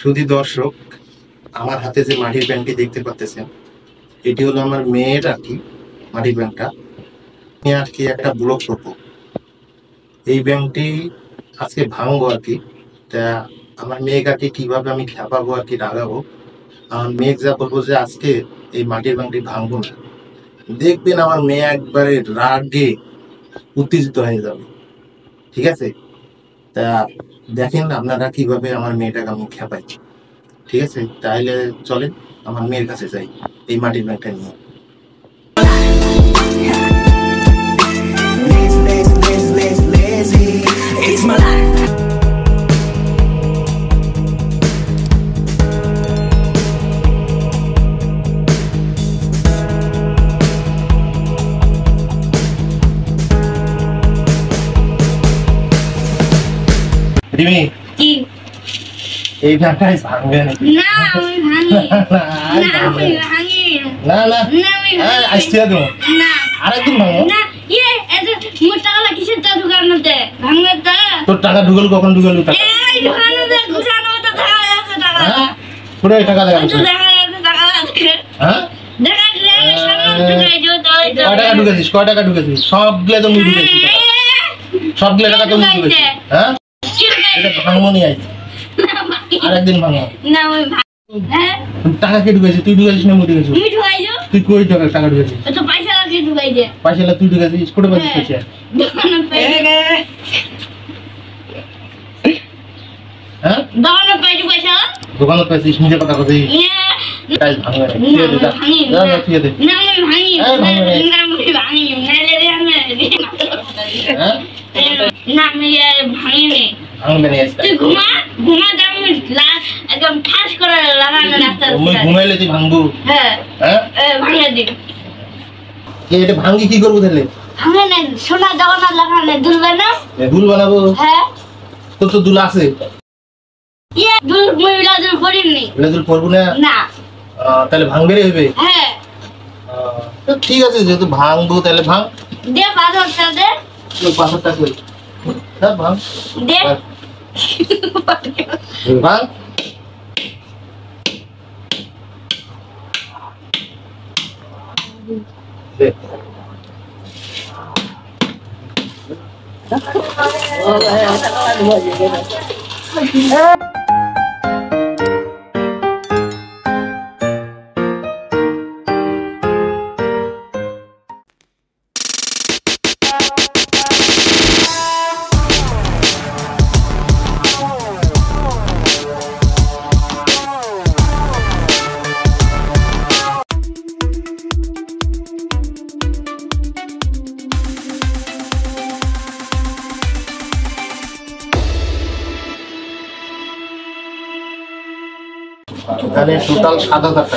সুধী দর্শক, আমার হাতে যে মাটির ব্যাংকটি দেখতে পাচ্ছেন, এটি হলো আমার মেয়ের আর কি মাটির ব্যাংকটা। আমি আর কি একটা ব্লগ করবো, এই ব্যাংকটি আজকে ভাঙবো আর কি। তা আমার মেয়েটাকে কিভাবে আমি খেপাবো আর কি, রাগাবো। আমার মেয়ে যা বলবো যে আজকে এই মাটির ব্যাংকটি ভাঙবো না, দেখবেন আমার মেয়ে একবারে রাগে উত্তেজিত হয়ে যাবে। ঠিক আছে? তা দেখেন আপনারা কিভাবে আমার মেয়েটাকে আমি খেপাই। ঠিক আছে, তাহলে চলেন আমার মেয়ের কাছে যাই এই মাটির ব্যাংকটা নিয়ে। It's my life. রিমি, কি? এই ব্যাংকটাই ভাঙবে নাকি? না আমি ভাঙি না, আমি ভাঙি না না না, আমি হ্যাঁ, আসতে দেবো না আরেকদিন ভাঙো। না। ইয়ে এত মোট টাকা কিসের তা দোকানতে ভাঙবে তা? তোর টাকা ঢুকল কখন ঢুকল? এই দোকানতে ঘুষানো তো টাকা আছে টাকা। হ্যাঁ, পুরো টাকা তো লাগাচ্ছিস? দেখা যাচ্ছে টাকা আছে। হ্যাঁ, দেখা যায় সামনে ঢুকাই দিও তো ওই তো। কয় টাকা ঢুকেছিস? কয় টাকা ঢুকেছিস? সবগুলো তুমি ঢুকেছিস, সবগুলো টাকা তুমি ঢুকেছিস। হ্যাঁ, এটা ভাঙবো নিয়ে আইছি, আরেকদিন ভাঙো। না আমি হ্যাঁ টাকা কে ঢুকেছিস? তুই ঢুকেছিস না? মুই ঢুকেছিস? তুমি ঢুকাই দিও তুই কই টাকা ঢুকেছিস? তো পয়সা লাগে ঢুকাই দে পয়সা তুই ঢুকেছিস? কোটে পাচ্ছিস পয়সা? দোকানে পয়সা হ্যাঁ, দোকানে পয়সা দোকানে পাইছিস? নিজে কথা কইছিস? টাইল ভাঙবে না, ঠিক আছে? যা যা, ঠিক আছে। না আমি ভাঙি এই ভাঙবে না। না আমি ভাঙি মেলে রে আমি হ্যাঁ, না আমি ভাঙি নে ভাঙবে না আজকে। তুই ঘুমা যাবি একদম ঠাস করে লাগানো রাস্তা মুই ঘুমাইলে তুই ভাঙবো? হ্যাঁ হ্যাঁ, ভাঙে দিন এটা ভাঙি কি করবো তাহলে? ভাঙে না সোনা দোকানে লাগানো দুলবে না? দুল বানাবো? হ্যাঁ তোর তো দুল আছে। ইয়ে দুল মহিলা দুল করিনি এটা দুল পরবো না? না তাহলে ভাঙবে রে হইবে? হ্যাঁ তো ঠিক আছে, যেহেতু ভাঙবো তাহলে ভাঙ। দে পাথরটা দে পাথরটা কই? হ্যাঁ, ভাঙ দে ভাঙ। দে। এখানে টোটাল ৭,০০০ টাকা।